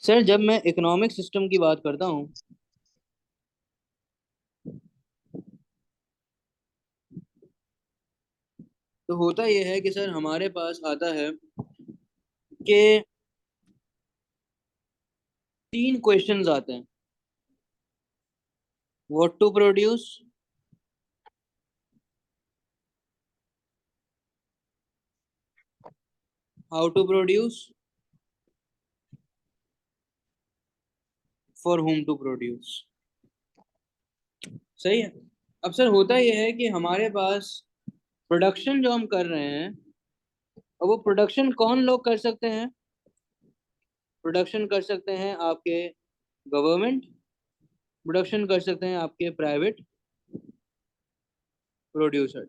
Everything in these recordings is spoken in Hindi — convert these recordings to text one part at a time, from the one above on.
सर जब मैं इकोनॉमिक सिस्टम की बात करता हूँ तो होता यह है कि सर हमारे पास आता है कि तीन क्वेश्चंस आते हैं। What to produce, how to produce, for whom to produce. सही है। अब सर होता यह है कि हमारे पास प्रोडक्शन जो हम कर रहे हैं, और वो प्रोडक्शन कौन लोग कर सकते हैं? प्रोडक्शन कर सकते हैं आपके गवर्नमेंट, प्रोडक्शन कर सकते हैं आपके प्राइवेट प्रोड्यूसर।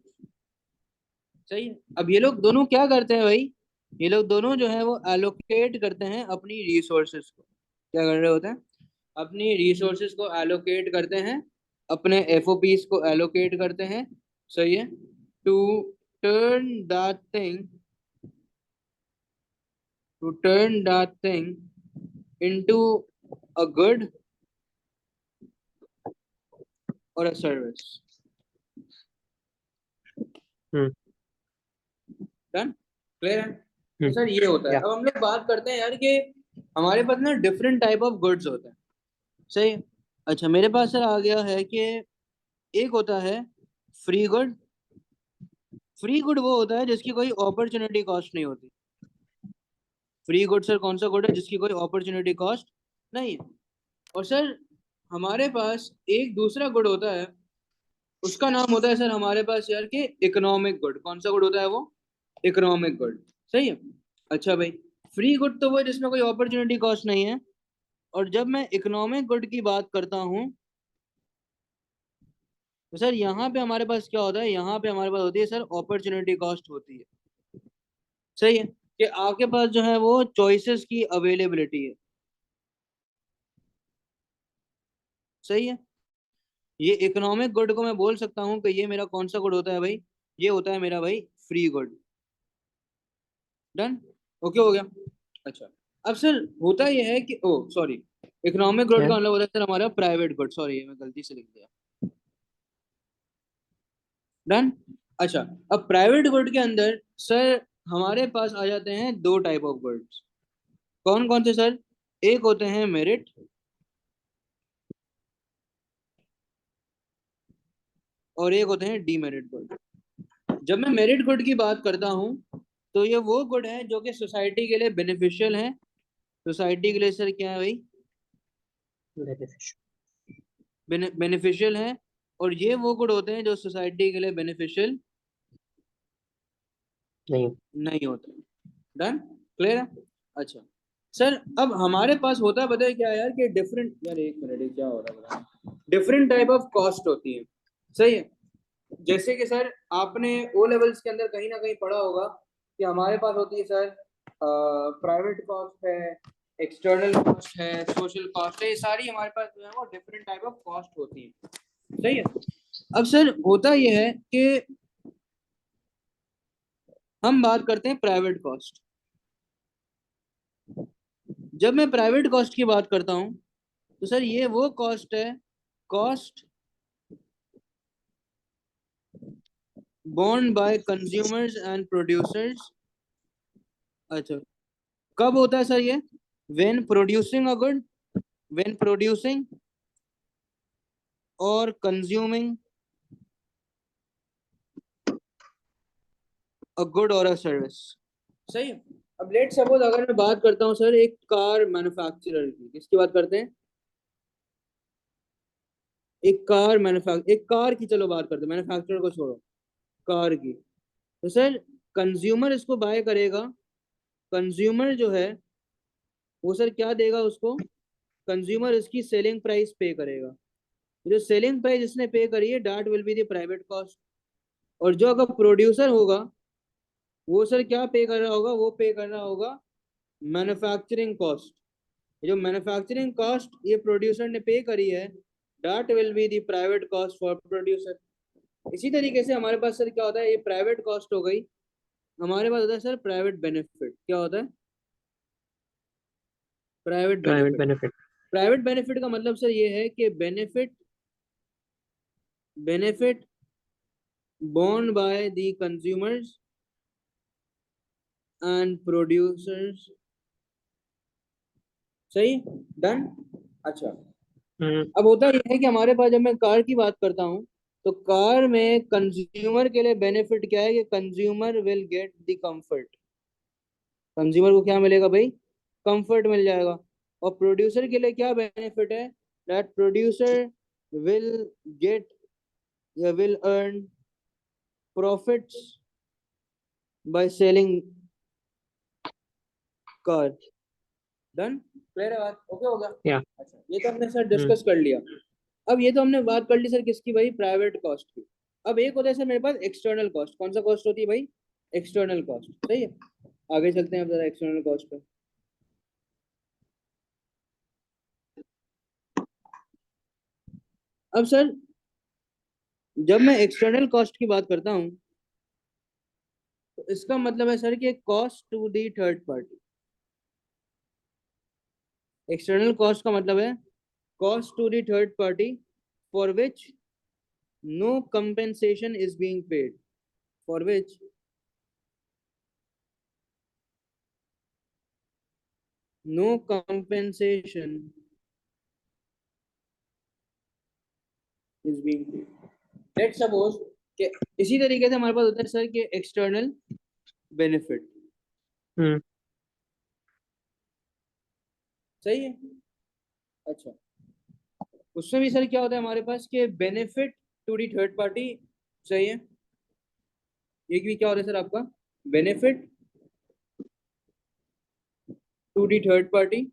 सही है। अब ये लोग दोनों क्या करते हैं भाई? ये लोग दोनों जो है वो एलोकेट करते हैं अपनी रिसोर्सेज को। क्या कर रहे होते हैं? अपनी रिसोर्सेज को एलोकेट करते हैं, अपने एफओपीज को एलोकेट करते हैं। सही है। To turn that thing to turn that thing into a good और a service. Hmm. Done? Clear है? तो हम्म। सर ये होता है। या अब हम लोग बात करते हैं यार कि हमारे पास ना डिफरेंट टाइप ऑफ गुड्स होते हैं। सही है। अच्छा, मेरे पास सर आ गया है कि एक होता है फ्री गुड। फ्री गुड वो होता है जिसकी कोई अपॉर्चुनिटी कॉस्ट नहीं होती। फ्री गुड सर कौन सा गुड है जिसकी कोई अपॉर्चुनिटी कॉस्ट नहीं है। और सर हमारे पास एक दूसरा गुड होता है, उसका नाम होता है सर हमारे पास यार कि इकोनॉमिक गुड। कौन सा गुड होता है वो? Economic good. सही है। अच्छा भाई, फ्री गुड तो वो है जिसमें कोई अपॉर्चुनिटी कॉस्ट नहीं है। और जब मैं इकोनॉमिक गुड की बात करता हूँ तो सर यहाँ पे हमारे पास क्या होता है? यहाँ पे हमारे पास होती है सर अपॉर्चुनिटी कॉस्ट होती है। सही है। कि आपके पास जो है वो चॉइसेस की अवेलेबिलिटी है। सही है। ये इकोनॉमिक गुड को मैं बोल सकता हूँ कि ये मेरा कौन सा गुड होता है भाई? ये होता है मेरा भाई फ्री गुड। डन? ओके हो गया। अच्छा, अब सर होता यह है कि ओ सॉरी, इकोनॉमिक गुड क्या? का मतलब होता है सर हमारा प्राइवेट गुड। सॉरी, ये मैं गलती से लिख दिया। डन? अच्छा, अब प्राइवेट गुड के अंदर सर हमारे पास आ जाते हैं दो टाइप ऑफ गुड्स। कौन कौन से सर? एक होते हैं मेरिट, और एक होते हैं डीमेरिट गुड। जब मैं मेरिट गुड की बात करता हूँ तो ये वो गुड है जो कि सोसाइटी के लिए बेनिफिशियल है। सोसाइटी के लिए सर क्या है भाई? बेनिफिशियल। बेनिफिशियल है। और ये वो गुड होते हैं जो सोसाइटी के लिए बेनिफिशियल नहीं। नहीं होते। डन? क्लियर है? अच्छा सर, अब हमारे पास होता है पता है क्या यार कि डिफरेंट, यार एक मिनट, ये क्या हो रहा है? डिफरेंट टाइप ऑफ कॉस्ट होती है। सही है। जैसे कि सर आपने ओ लेवल्स के अंदर कहीं ना कहीं पढ़ा होगा कि हमारे पास होती है सर प्राइवेट कॉस्ट है, एक्सटर्नल कॉस्ट है, सोशल कॉस्ट है। ये सारी हमारे पास जो है वो डिफरेंट टाइप ऑफ कॉस्ट होती है। सही है। अब सर होता यह है कि हम बात करते हैं प्राइवेट कॉस्ट। जब मैं प्राइवेट कॉस्ट की बात करता हूं तो सर ये वो कॉस्ट है, cost borne by consumers and producers. अच्छा, कब होता है सर ये? When producing a good, when producing और कंज्यूमिंग अ गुड और अ सर्विस। सही है। अब लेट सपोज अगर मैं बात करता हूँ सर एक कार मैन्युफैक्चरर की, किसकी बात करते हैं? एक कार की चलो बात करते हैं, मैन्युफैक्चरर को छोड़ो, कार की। तो सर कंज्यूमर इसको बाय करेगा। कंज्यूमर जो है वो सर क्या देगा उसको? कंज्यूमर इसकी सेलिंग प्राइस पे करेगा। जो सेलिंग प्राइस इसने पे करी है that will be the private cost. और जो अगर प्रोड्यूसर होगा वो सर क्या पे कर रहा होगा? वो पे कर रहा होगा मैन्युफैक्चरिंग कॉस्ट। जो मैन्युफैक्चरिंग कॉस्ट ये प्रोड्यूसर ने पे करी है that will be the private cost for producer. इसी तरीके से हमारे पास सर क्या होता है? ये प्राइवेट कॉस्ट हो गई। हमारे पास होता है सर प्राइवेट बेनिफिट। क्या होता है? Private private benefit. Benefit. Private benefit का मतलब सर ये है कि benefit borne by the consumers and producers। सही, डन। अच्छा, अब होता यह है कि हमारे पास जब मैं कार की बात करता हूँ तो कार में कंज्यूमर के लिए बेनिफिट क्या है कि consumer will get the comfort. Consumer को क्या मिलेगा भाई? कंफर्ट मिल जाएगा। और प्रोड्यूसर के लिए क्या बेनिफिट है? दैट प्रोड्यूसर विल गेट या will earn profits by selling car. Done, clear है बात? ओके हो गया। या अच्छा, ये तो हमने सर डिस्कस कर लिया। अब ये तो हमने बात कर ली सर किसकी भाई? प्राइवेट कॉस्ट की। अब एक होता है सर मेरे पास एक्सटर्नल कॉस्ट। कौन सा कॉस्ट होती है भाई? External cost. सही है, आगे चलते हैं अब जरा एक्सटर्नल कॉस्ट पे। अब सर जब मैं एक्सटर्नल कॉस्ट की बात करता हूँ तो इसका मतलब है सर कि cost to the third party. External cost का मतलब है cost to the third party for which no compensation is being paid. For which no compensation is being paid. Let's suppose कि इसी तरीके से हमारे पास होता है सर कि एक्सटर्नल बेनिफिट। सही है। अच्छा, उसमें भी सर क्या होता है हमारे पास कि benefit to the third party. सही है, ये भी क्या होता है सर आपका? Benefit to the third party.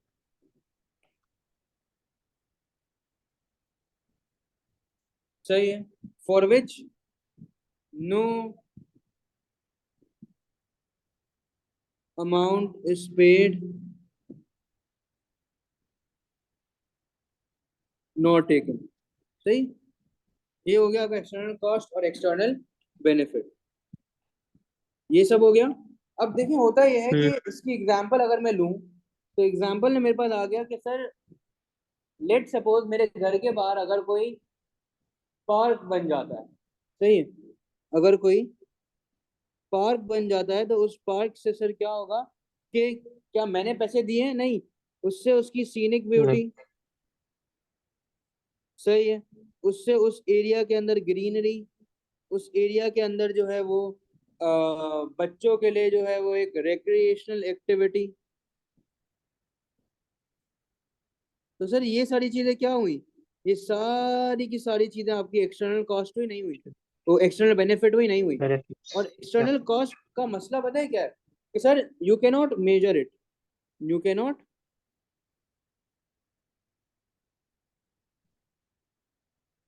सही है, for which no amount is paid not taken. सही, ये हो गया आपका एक्सटर्नल कॉस्ट और एक्सटर्नल बेनिफिट। ये सब हो गया। अब देखिए होता यह है कि इसकी एग्जांपल अगर मैं लूं तो एग्जांपल में मेरे पास आ गया कि सर लेट सपोज मेरे घर के बाहर अगर कोई पार्क बन जाता है। सही है, अगर कोई पार्क बन जाता है तो उस पार्क से सर क्या होगा कि क्या मैंने पैसे दिए हैं? नहीं, उससे उसकी सीनिक नहीं। ब्यूटी। सही है, उससे उस एरिया के अंदर ग्रीनरी, उस एरिया के अंदर जो है वो बच्चों के लिए जो है वो एक रिक्रिएशनल एक्टिविटी। तो सर ये सारी चीजें क्या हुई? ये सारी की सारी चीजें आपकी एक्सटर्नल कॉस्ट हुई, नहीं हुई? वो एक्सटर्नल बेनिफिट हुई, नहीं हुई? बेनिफिट्स। और या एक्सटर्नल कॉस्ट का मसला पता है क्या है? कि sir you can not measure it. You can not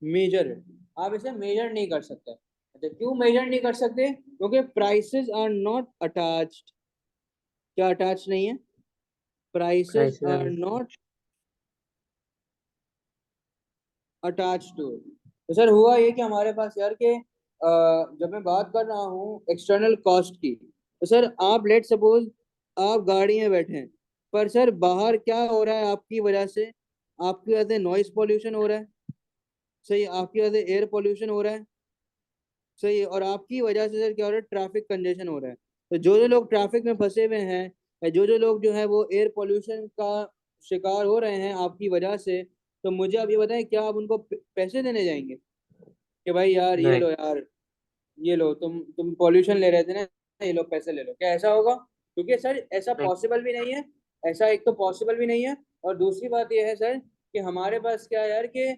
measure it. आप इसे मेजर नहीं कर सकते। अच्छा, क्यों मेजर नहीं कर सकते? क्योंकि प्राइसेस आर नॉट अटैच्ड। क्या अटैच नहीं है? Prices prices are and not attach to it. तो सर हुआ ये कि हमारे पास यार के जब मैं बात कर रहा हूँ एक्सटर्नल कॉस्ट की तो सर आप लेट सपोज आप गाड़ी में बैठे हैं पर सर बाहर क्या हो रहा है आपकी वजह से? आपकी वजह से नॉइस पॉल्यूशन हो रहा है। सही, आपकी वजह से एयर पॉल्यूशन हो रहा है। सही है, और आपकी वजह से सर क्या हो रहा है? ट्रैफिक कंजेशन हो रहा है। तो जो जो लोग ट्रैफिक में फंसे हुए हैं या जो जो लोग जो है वो एयर पोल्यूशन का शिकार हो रहे हैं आपकी वजह से, तो मुझे आप ये बताएं क्या आप उनको पैसे देने जाएंगे कि भाई यार ये नहीं। लो यार, ये लो, तुम पॉल्यूशन ले रहे थे ना, ये लो पैसे ले लो? क्या ऐसा होगा? क्योंकि सर ऐसा नहीं। पॉसिबल भी नहीं है। ऐसा एक तो पॉसिबल भी नहीं है, और दूसरी बात ये है सर कि हमारे पास क्या है यार कि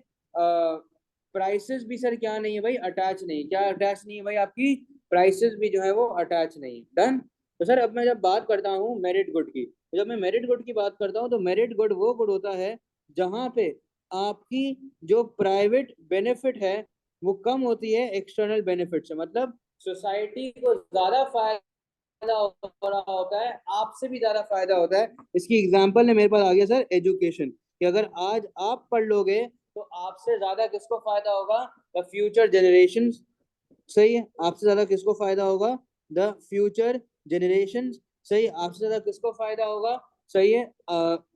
प्राइसेस भी सर क्या नहीं है भाई? अटैच नहीं। क्या अटैच नहीं है भाई? आपकी प्राइसेस भी जो है वो अटैच नहीं है। डन। तो सर अब मैं जब बात करता हूँ मेरिट गुड की, तो जब मैं मेरिट गुड की बात करता हूँ तो मेरिट गुड वो गुड होता है जहाँ पे आपकी जो प्राइवेट बेनिफिट है वो कम होती है एक्सटर्नल बेनिफिट से। मतलब सोसाइटी को ज्यादा फायदा हो रहा होता है, आपसे भी ज्यादा फायदा होता है। इसकी एग्जांपल है मेरे पास आ गया सर एजुकेशन, कि अगर आज आप पढ़ लोगे तो आपसे ज्यादा किसको फायदा होगा? The future generation. सही है, आपसे ज्यादा किसको फायदा होगा? The future generation. सही, आपसे ज्यादा किसको फायदा होगा? सही है,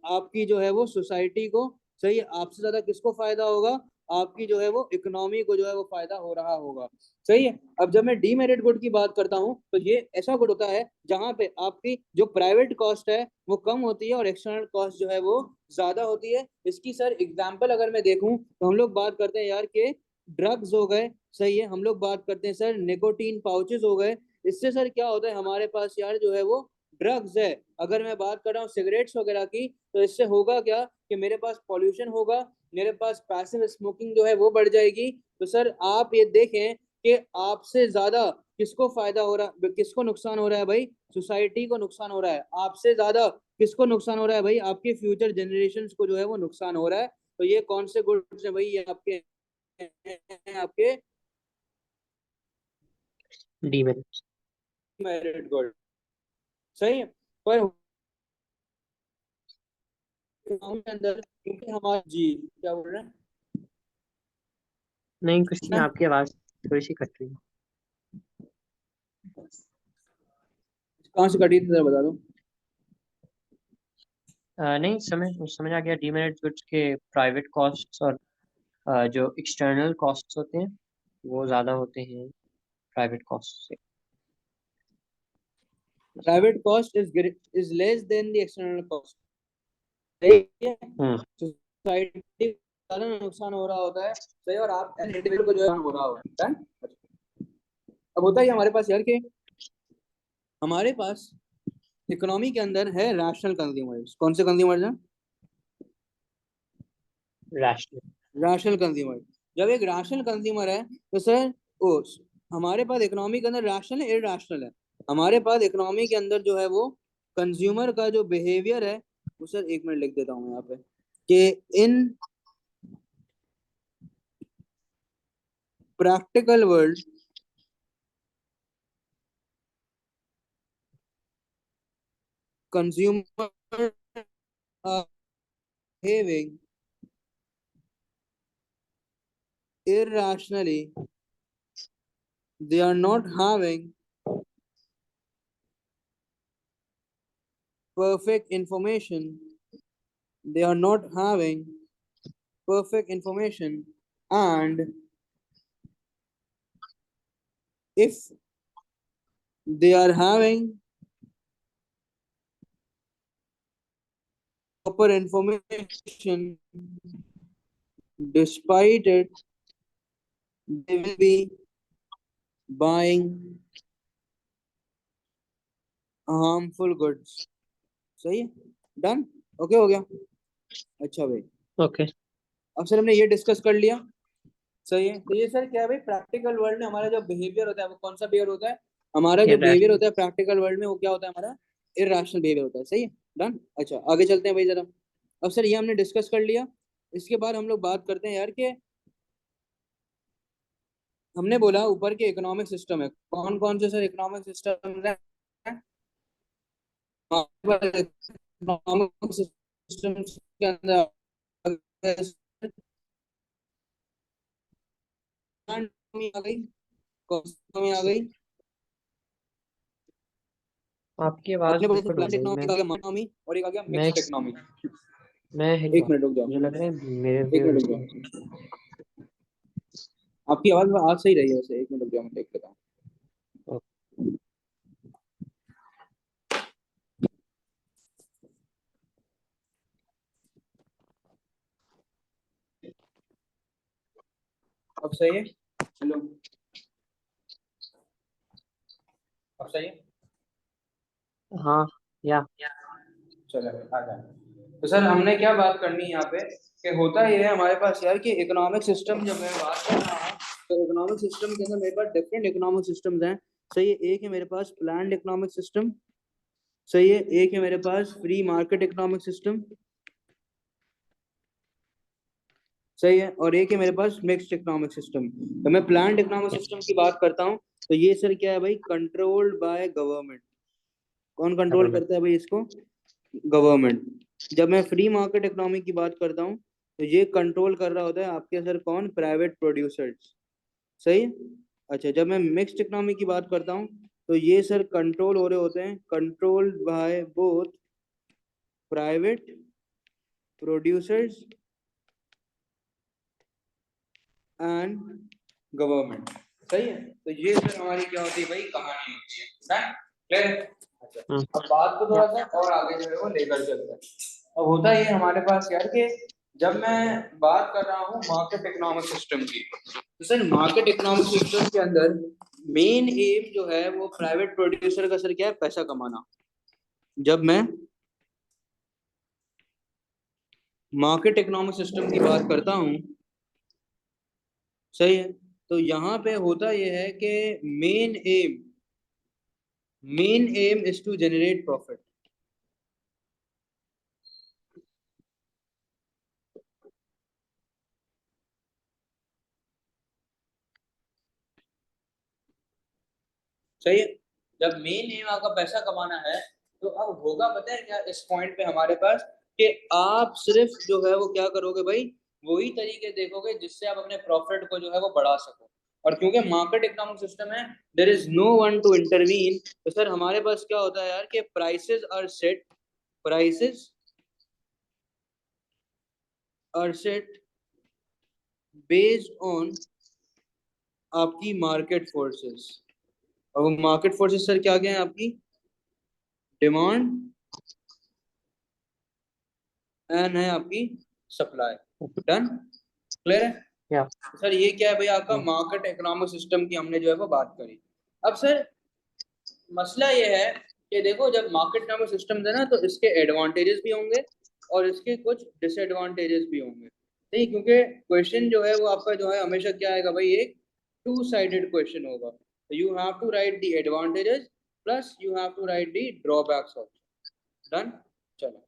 आपकी जो है वो सोसाइटी को, सही है, आपसे ज्यादा किसको फायदा होगा, आपकी जो है वो इकोनॉमी को जो है वो फायदा हो रहा होगा। सही है। अब जब मैं डीमेरिट गुड की बात करता हूँ तो ये ऐसा गुड होता है जहां पे आपकी जो प्राइवेट कॉस्ट है वो कम होती है और एक्सटर्नल कॉस्ट जो है वो ज्यादा होती है। इसकी सर एग्जांपल अगर मैं देखूं तो हम लोग बात करते हैं यार के ड्रग्स हो गए, सही है, हम लोग बात करते हैं सर निकोटीन पाउचेस हो गए। इससे सर क्या होता है हमारे पास यार जो है वो ड्रग्स है। अगर मैं बात कर रहा हूँ सिगरेट्स वगैरह की तो इससे होगा क्या कि मेरे पास पॉल्यूशन होगा, मेरे पास पैसिव स्मोकिंग जो है वो बढ़ जाएगी। तो सर आप ये देखें कि आपसे ज्यादा किसको फायदा हो रहा है, किसको नुकसान हो रहा है भाई, सोसाइटी को नुकसान हो रहा है। आपसे ज्यादा किसको नुकसान हो रहा है भाई, आपके फ्यूचर जनरेशन को जो है वो नुकसान हो रहा है। तो ये कौन से गुड्स हैं भाई, ये आपके आपके डीमेरिट। मेरिट गुड, सही है। पर गाँव के अंदर क्योंकि हमारा जी क्या बोल रहे नहीं कुछ नहीं, हैं, आपकी आवाज थोड़ी सी कट रही है। कहाँ से कटी थी जरा बता दो। नहीं, समझ समझ आ गया। डीमेरिट गुड्स के प्राइवेट कॉस्ट्स और जो एक्सटर्नल कॉस्ट्स होते हैं वो ज़्यादा होते हैं प्राइवेट कॉस्ट से। Private cost is less than the external cost, सही है। हम्म। सोसाइटी को ज्यादा नुकसान हो रहा होता है, सही, और आप इंडिविजुअल को जो है हो रहा होता है। अब होता है हमारे पास यार कि हमारे पास इकोनॉमी के अंदर है रैशनल कंज्यूमर्स। कौन से कंज्यूमर्स हैं, रैशनल। Rational consumer. जब एक रैशनल कंज्यूमर है तो सर ओ हमारे पास इकोनॉमी के अंदर रैशनल है इरैशनल है। हमारे पास इकोनॉमी के अंदर जो है वो कंज्यूमर का जो बिहेवियर है वो सर, एक मिनट लिख देता हूँ यहाँ पे कि इन practical world consumer are behaving irrationally, they are not having perfect information, they are not having perfect information, and if they are having proper information, despite it they will be buying harmful goods। सही है, डन, ओके हो गया। अच्छा भाई, ओके। अब सर हमने ये डिस्कस कर लिया, सही है। तो ये सर क्या है भाई, प्रैक्टिकल वर्ल्ड में हमारा जो बिहेवियर होता है वो कौन सा बिहेवियर होता है, हमारा जो बिहेवियर इरैशनल। होता है प्रैक्टिकल वर्ल्ड में वो क्या होता है हमारा, इरैशनल बिहेवियर होता है। सही है, डन। अच्छा आगे चलते हैं भाई जरा। अब सर ये हमने डिस्कस कर लिया, इसके बाद हम लोग बात करते हैं यार कि हमने बोला ऊपर के इकोनॉमिक सिस्टम है, कौन कौन से सर इकोनॉमिक सिस्टम है, इकोनॉमिक सिस्टम के अंदर आ गई, कौन सी आ गई, आपकी आवाज अपने बोले थे बिल्कुल हो प्लान गई। इकोनॉमी, एक आ गया इकोनॉमी और एक आ गया मैं मिक्स्ड इकोनॉमी। मैं हिल एक रहा हूँ। मिनट रुक जाओ, मुझे लग रहा है मेरे एक मिनट वेव्स रुक में। जाओ, आपकी आवाज में आज सही रही है वैसे, एक मिनट रुक जाओ मैं देख लेता हूँ। अब सही है, हेलो, अब सही है, हाँ। या। चलो आ जाए। तो सर हमने क्या बात करनी है यहाँ पे कि होता ये है हमारे पास यार कि इकोनॉमिक सिस्टम जब मैं बात कर रहा हूँ तो इकोनॉमिक सिस्टम के अंदर मेरे पास डिफरेंट इकोनॉमिक सिस्टम्स हैं। सही है, एक है मेरे पास प्लान्ड इकोनॉमिक सिस्टम, सही है, एक है मेरे पास फ्री मार्केट इकोनॉमिक सिस्टम, सही है, और एक है मेरे पास मिक्स्ड इकोनॉमिक सिस्टम। तो मैं प्लान्ड इकोनॉमिक सिस्टम की बात करता हूँ तो ये सर क्या है भाई, कंट्रोल्ड बाय गवर्नमेंट। कौन कंट्रोल गवर्नमेंट। करता है भाई इसको, गवर्नमेंट। जब मैं फ्री मार्केट इकोनॉमी की बात करता हूँ तो ये कंट्रोल कर रहा होता है आपके सर कौन, प्राइवेट प्रोड्यूसर्स, सही है। अच्छा जब मैं मिक्स्ड इकोनॉमी की बात करता हूँ तो ये सर कंट्रोल हो रहे होते हैं, controlled by both private producers and government. सही है, तो ये फिर हमारी क्या होती है भाई, कहानी होती है ना, क्लियर। अच्छा, अब बात को थोड़ा सा और आगे जो है वो लेकर चलते हैं। अब होता ये हमारे पास यार कि जब मैं बात कर रहा हूँ मार्केट इकोनॉमिक सिस्टम की, तो सर मार्केट इकोनॉमिक सिस्टम के अंदर मेन एम जो है वो प्राइवेट प्रोड्यूसर का सर क्या है, पैसा कमाना। जब मैं मार्केट इकोनॉमिक सिस्टम की बात करता हूँ, सही है, तो यहाँ पे होता यह है कि main aim is to generate profit. सही है, जब मेन एम आपका पैसा कमाना है, तो अब होगा पता है क्या इस पॉइंट पे हमारे पास, कि आप सिर्फ जो है वो क्या करोगे भाई, वही तरीके देखोगे जिससे आप अपने प्रॉफिट को जो है वो बढ़ा सको। और क्योंकि मार्केट इकोनॉमिक सिस्टम है, there is no one to intervene, तो सर हमारे पास क्या होता है यार कि prices are set based on आपकी मार्केट फोर्सेस। और वो मार्केट फोर्सेस सर क्या क्या है, आपकी डिमांड एंड है आपकी सप्लाई। डन, क्लियर है। या सर ये क्या है भाई, आपका मार्केट इकोनॉमिक सिस्टम की हमने जो है वो बात करी। अब सर मसला ये है कि देखो, जब मार्केट इकोनॉमिक सिस्टम है ना, तो इसके एडवांटेजेस भी होंगे और इसके कुछ डिसएडवांटेजेस भी होंगे। नहीं, क्योंकि क्वेश्चन जो है वो आपका जो है हमेशा क्या आएगा भाई, एक टू साइडेड क्वेश्चन होगा। तो you have to write the advantages plus you have to write the drawbacks also. Done, चलो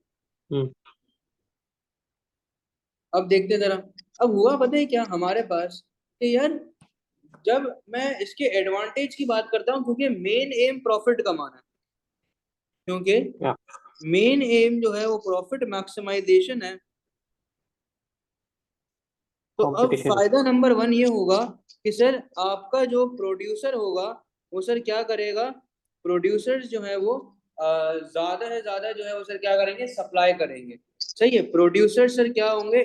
अब देखते हैं जरा। अब हुआ पता है क्या हमारे पास, कि यार जब मैं इसके एडवांटेज की बात करता हूँ, क्योंकि मेन एम प्रॉफिट कमाना है, क्योंकि या मेन एम जो है वो प्रॉफिट मैक्सिमाइजेशन है। तो अब कंपटीशन। फायदा नंबर वन ये होगा कि सर आपका जो प्रोड्यूसर होगा वो सर क्या करेगा, प्रोड्यूसर्स जो है वो ज्यादा से ज्यादा जो है वो सर क्या करेंगे, सप्लाई करेंगे। सही है, प्रोड्यूसर सर क्या होंगे,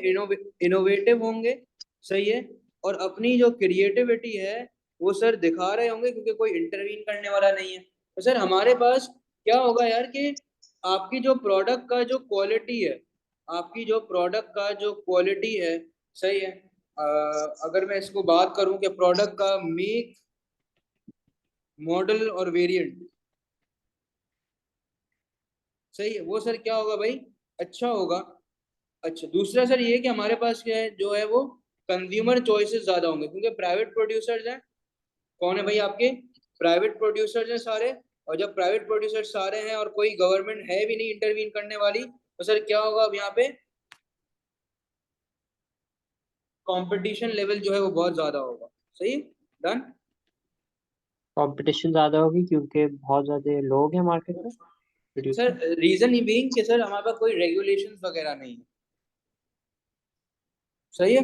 इनोवेटिव होंगे। सही है, और अपनी जो क्रिएटिविटी है वो सर दिखा रहे होंगे, क्योंकि कोई इंटरवीन करने वाला नहीं है। तो सर हमारे पास क्या होगा यार कि आपकी जो प्रोडक्ट का जो क्वालिटी है, आपकी जो प्रोडक्ट का जो क्वालिटी है, सही है, अगर मैं इसको बात करूं कि प्रोडक्ट का मेक, मॉडल और वेरिएंट, सही है, वो सर क्या होगा भाई, अच्छा होगा। अच्छा, दूसरा सर ये कि हमारे पास क्या है जो है वो कंज्यूमर चॉइसेस ज्यादा होंगे, क्योंकि प्राइवेट प्रोड्यूसर्स हैं। कौन है भाई, आपके प्राइवेट प्रोड्यूसर्स हैं सारे। और जब प्राइवेट प्रोड्यूसर्स सारे हैं और कोई गवर्नमेंट है भी नहीं इंटरवीन करने वाली, तो सर क्या होगा अब यहाँ पे, कंपटीशन लेवल जो है वो बहुत ज्यादा होगा। सही, डन। कंपटीशन ज्यादा होगी क्योंकि बहुत ज्यादा लोग हैं मार्केट में सर प्रोड्यूसर। रीजन ही बीइंग कि सर हमारे पास कोई रेगुलेशंस वगैरह नहीं है। सही है।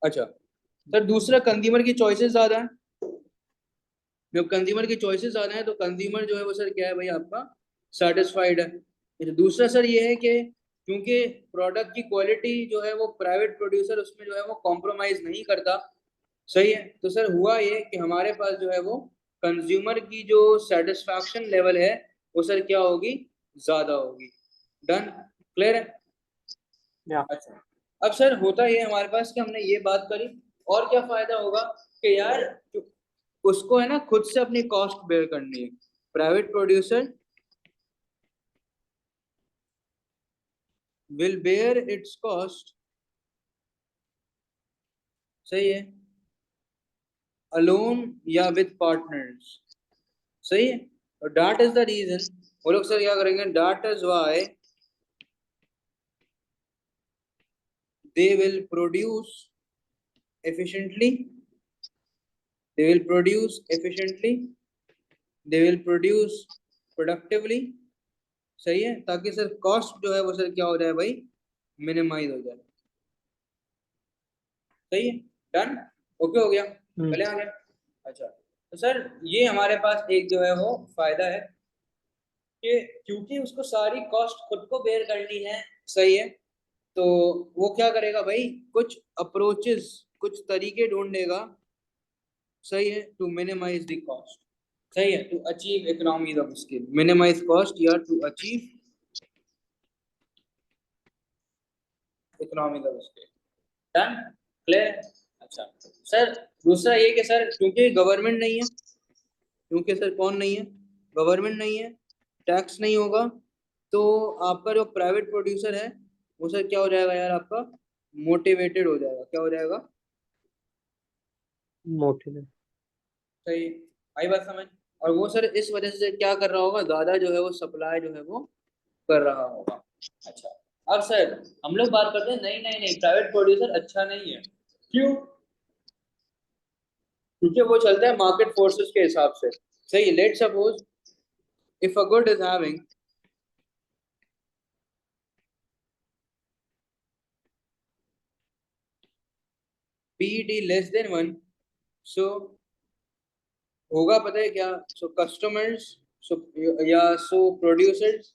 अच्छा, सर दूसरा कंज्यूमर की चॉइसेस ज्यादा है। जब कंज्यूमर की चॉइसेस ज्यादा है तो कंज्यूमर जो है वो सर क्या है भाई, आपका सेटिस्फाइड है। फिर दूसरा सर ये है कि क्योंकि प्रोडक्ट की क्वालिटी जो है वो प्राइवेट प्रोड्यूसर उसमें जो है वो कॉम्प्रोमाइज नहीं करता। सही है, तो सर हुआ ये कि हमारे पास जो है वो कंज्यूमर की जो सेटिस्फैक्शन लेवल है वो सर क्या होगी, ज्यादा होगी। डन, क्लियर है। या अच्छा, अब सर होता ये हमारे पास कि हमने ये बात करी, और क्या फायदा होगा कि यार उसको है ना खुद से अपनी कॉस्ट बेयर करनी है। Private producer will bear its cost, सही है, अलोन या विद पार्टनर्स। सही है, और दैट इज द रीजन, वो लोग सर क्या करेंगे, that is why they will produce efficiently, they will produce efficiently, they will produce productively। सही है, ताकि सर कॉस्ट जो है वो सर क्या हो जाए भाई, मिनिमाइज हो जाए। सही है, डन, ओके हो गया, पहले आ गया। अच्छा, तो सर ये हमारे पास एक जो है वो फायदा है। कि क्योंकि उसको सारी कॉस्ट खुद को बेयर करनी है, सही है, तो वो क्या करेगा भाई, कुछ अप्रोचेस, कुछ तरीके ढूंढेगा, सही है, टू मिनिमाइज द कॉस्ट, सही है, to achieve economies of scale, minimize cost या to achieve economies of scale. Done, clear. अच्छा सर, दूसरा ये कि सर क्योंकि गवर्नमेंट नहीं है, क्योंकि सर कौन नहीं है, गवर्नमेंट नहीं है, टैक्स नहीं होगा, तो आपका जो प्राइवेट प्रोड्यूसर है वो सर क्या हो जाएगा यार, आपका मोटिवेटेड हो जाएगा, क्या हो जाएगा, मोटिव। सही, आई बात समझ। और वो सर इस वजह से क्या कर रहा होगा, ज्यादा जो है वो सप्लाई जो है वो कर रहा होगा। अच्छा, अब सर हम लोग बात करते हैं, नहीं नहीं नहीं, प्राइवेट प्रोड्यूसर अच्छा नहीं है, क्यों, क्योंकि वो चलता है मार्केट फोर्सेस के हिसाब से, सही, let suppose if a good is having PET less than 1, सो होगा पता है क्या, सो कस्टमर्स, सो या सो producers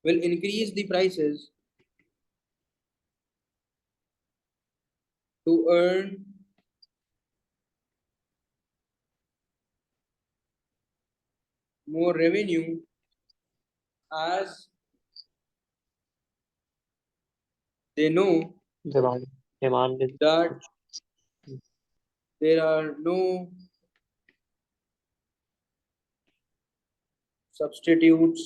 will increase the prices to earn more revenue as they know demand demand that there are no substitutes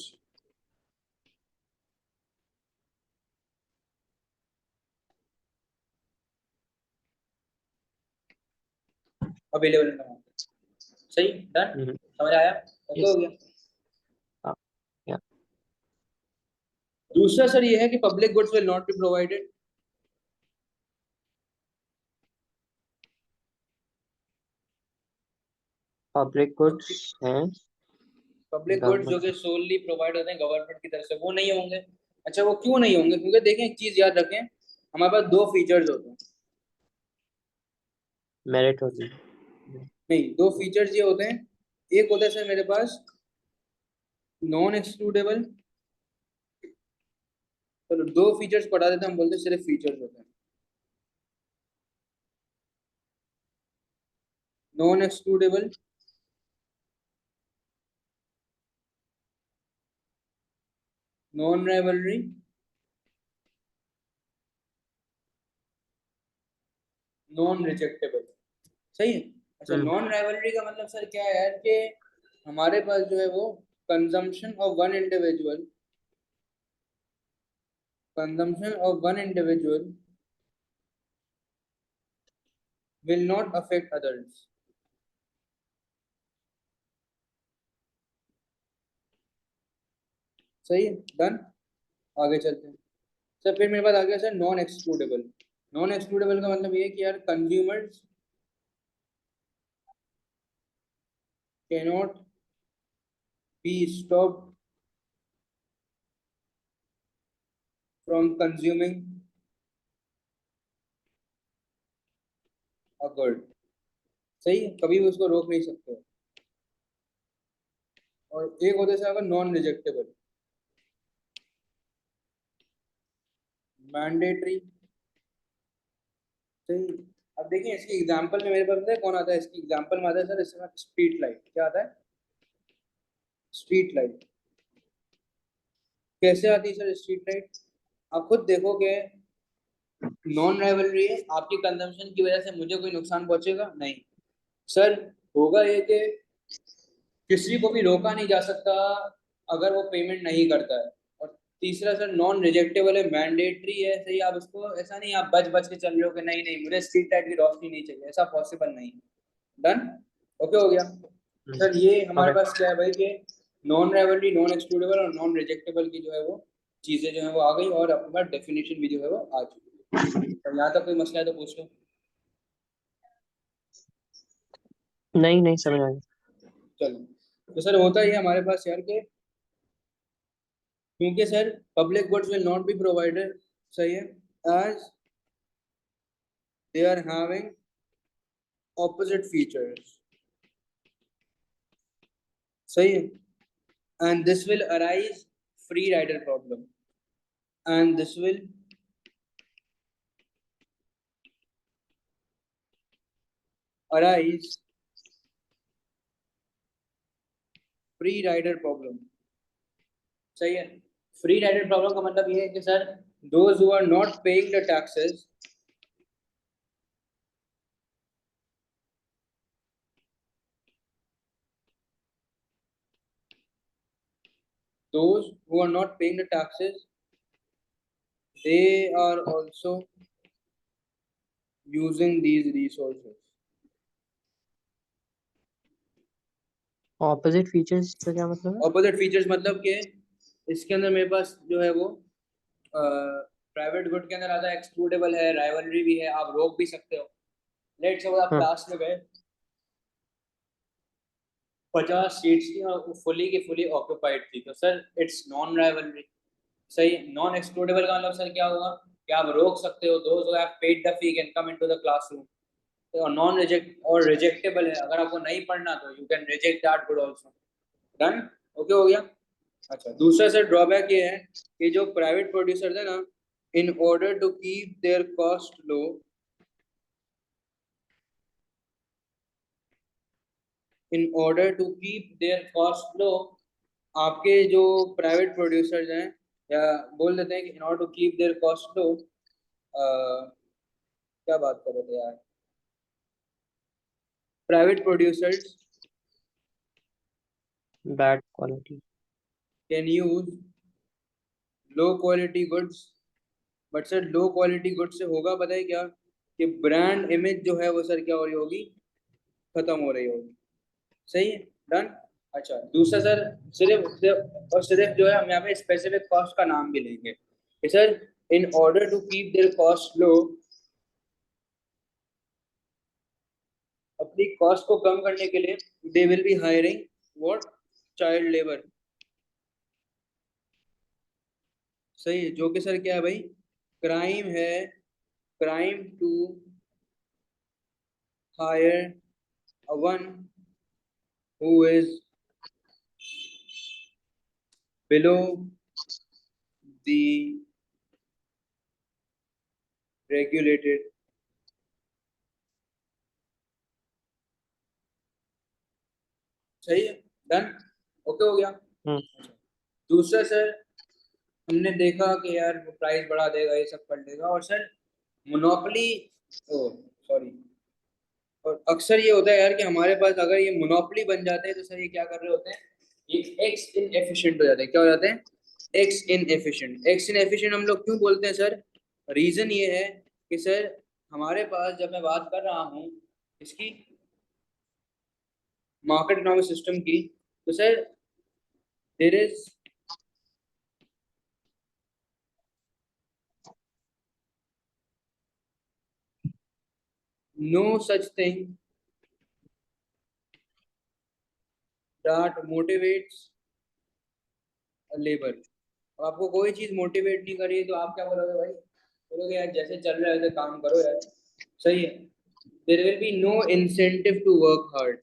available in the market, सही, डन, समझ आया, ओके यस। हो गया। या दूसरा सर ये है कि public goods will not be provided, public goods हैं पब्लिक गुड्स जो गवर्नमेंट। कि सोलली प्रोवाइड होते हैं गवर्नमेंट की तरफ से, वो नहीं होंगे। अच्छा वो क्यों नहीं होंगे, क्योंकि देखें एक चीज याद रखें, हमारे पास दो फीचर्स होते हैं, मेरिट होगी। नहीं, दो फीचर्स ये होते हैं, एक होता है सर मेरे पास नॉन एक्सक्लूडेबल, चलो दो फीचर्स पढ़ा देते हैं, हम बोलते हैं सिर्फ फीचर्स होते हैं, non excludable, non rivalry, non rejectable, सही है। अच्छा नॉन राइवलरी का मतलब सर क्या है यार, कि हमारे पास जो है वो consumption of one individual, consumption of one individual will not affect others, सही है, डन, आगे चलते हैं। सर फिर मेरे पास आ गया sir non excludable, non excludable का मतलब ये है कि यार consumers cannot be stopped from consuming a good, सही है, कभी भी उसको रोक नहीं सकते। और एक होता है सर नॉन रिजेक्टेबल, मैंडेटरी, सही। अब देखिए इसकी एग्जांपल में मेरे पास पता है कौन आता है, इसकी एग्जांपल में आता है सर इसमें स्ट्रीट लाइट, क्या आता है, स्ट्रीट लाइट, कैसे आती है सर स्ट्रीट लाइट, आप खुद देखोगे, नॉन राइवलरी है, आपकी कंजम्पशन की वजह से मुझे कोई नुकसान पहुंचेगा नहीं, सर होगा ये कि किसी को भी रोका नहीं जा सकता अगर वो पेमेंट नहीं करता है, और तीसरा सर नॉन रिजेक्टेबल है, मैंडेटरी है, सही, आप इसको ऐसा नहीं आप बच बच के चल रहे हो कि नहीं नहीं मुझे स्ट्रीट लाइट की रोशनी नहीं चाहिए, ऐसा पॉसिबल नहीं है, डन, ओके हो गया। सर ये हमारे ओके। पास क्या है भाई कि नॉन राइवलरी, नॉन एक्सक्लूडेबल और नॉन रिजेक्टेबल की जो है वो चीजें जो है वो आ गई, और अपने पास डेफिनेशन भी जो है वो आ चुकी है, तो यहाँ तक कोई मसला है तो पूछ लो। नहीं नहीं समझ आ गया। चलो तो सर होता ही है हमारे पास यार के, क्योंकि sir public goods will not be provided, सही है, as they are having opposite features, सही है. And this will arise free rider problem, and this will arise free rider problem. सही है. फ्री राइडर प्रॉब्लम का मतलब ये है कि sir those who are not paying the taxes, those who are not paying the taxes, they are also using these resources. Opposite features का क्या मतलब है? ऑपोजिट फीचर्स मतलब कि इसके अंदर मेरे पास जो है वो प्राइवेट गुड के अंदर आता है, एक्सक्लूडेबल है, राइवलरी भी है, आप रोक भी सकते हो. लेट्स सपोज आप हाँ. क्लास में गए, 50 सीट्स थी और फुली की फुली ऑक्यूपाइड थी, तो सर इट्स नॉन राइवलरी. सही. नॉन एक्सक्लूडेबल का मतलब सर क्या होगा कि आप रोक सकते हो, those who have paid the fee can come into the classroom. तो नॉन रिजेक्ट और रिजेक्टेबल है, अगर आपको नहीं पढ़ना तो you can reject that good also. Done. Okay हो गया. अच्छा, दूसरा सर ड्रॉबैक ये है कि जो प्राइवेट प्रोड्यूसर है ना, in order to keep their cost low, in order to keep their cost low, आपके जो प्राइवेट प्रोड्यूसर्स हैं, या बोल देते हैं कि in order to keep their cost low, क्या बात कर रहे थे यार, private producers bad quality. Can use low quality goods. But sir low quality goods से होगा पता है क्या, कि ब्रांड इमेज जो है वो सर क्या हो रही होगी, खत्म हो रही होगी. सही है. डन. अच्छा, दूसरा सर सिर्फ जो है हम यहाँ पे स्पेसिफिक कॉस्ट का नाम भी लेंगे कि sir in order to keep their cost low, अपनी कॉस्ट को कम करने के लिए they will be hiring what, child labour. सही है. जो कि सर क्या है भाई, क्राइम है, crime to hire a one who is below the regulated. सही है. डन. ओके हो गया. दूसरा सर हमने देखा कि यार वो प्राइस बढ़ा देगा, ये सब कर देगा, और सर मोनोपोली, ओ सॉरी, और अक्सर ये होता है यार कि हमारे पास अगर ये मोनोपोली बन जाते हैं तो सर ये क्या कर रहे होते हैं, ये एक्स इन एफिशिएंट हो जाते हैं. क्या हो जाते हैं? एक्स इन एफिशिएंट. एक्स इन एफिशिएंट हम लोग क्यों बोलते हैं सर? रीजन ये है कि सर हमारे पास जब मैं बात कर रहा हूँ इसकी मार्केट इकोनॉमिक सिस्टम की, तो sir there is no such thing that motivates labour. आपको कोई चीज मोटिवेट नहीं करी तो आप क्या बोलोगे भाई? बोलोगे यार जैसे चल रहा है वैसे काम करो यार. सही है. There will be no incentive to work hard.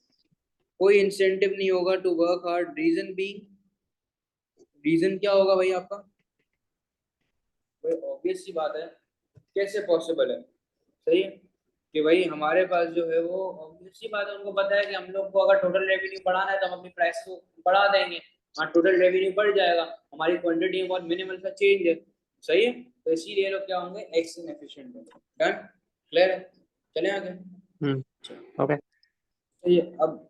कोई इंसेंटिव नहीं होगा to work hard. Reason being, reason क्या होगा भाई आपका? भाई ऑब्वियस सी बात है, कैसे पॉसिबल है? सही है कि भाई हमारे पास जो है वो ऑब्वियस सी बात है, उनको पता है कि हम लोग को अगर टोटल रेवेन्यू बढ़ाना है तो हम अपनी प्राइस को बढ़ा देंगे. हाँ, टोटल रेवेन्यू बढ़ जाएगा, हमारी क्वांटिटी में बहुत मिनिमल सा चेंज है. सही है. तो इसीलिए लोग क्या होंगे, एक्स इनएफिशिएंट होंगे. डन. क्लियर है. चले आगे. ओके. सही है. अब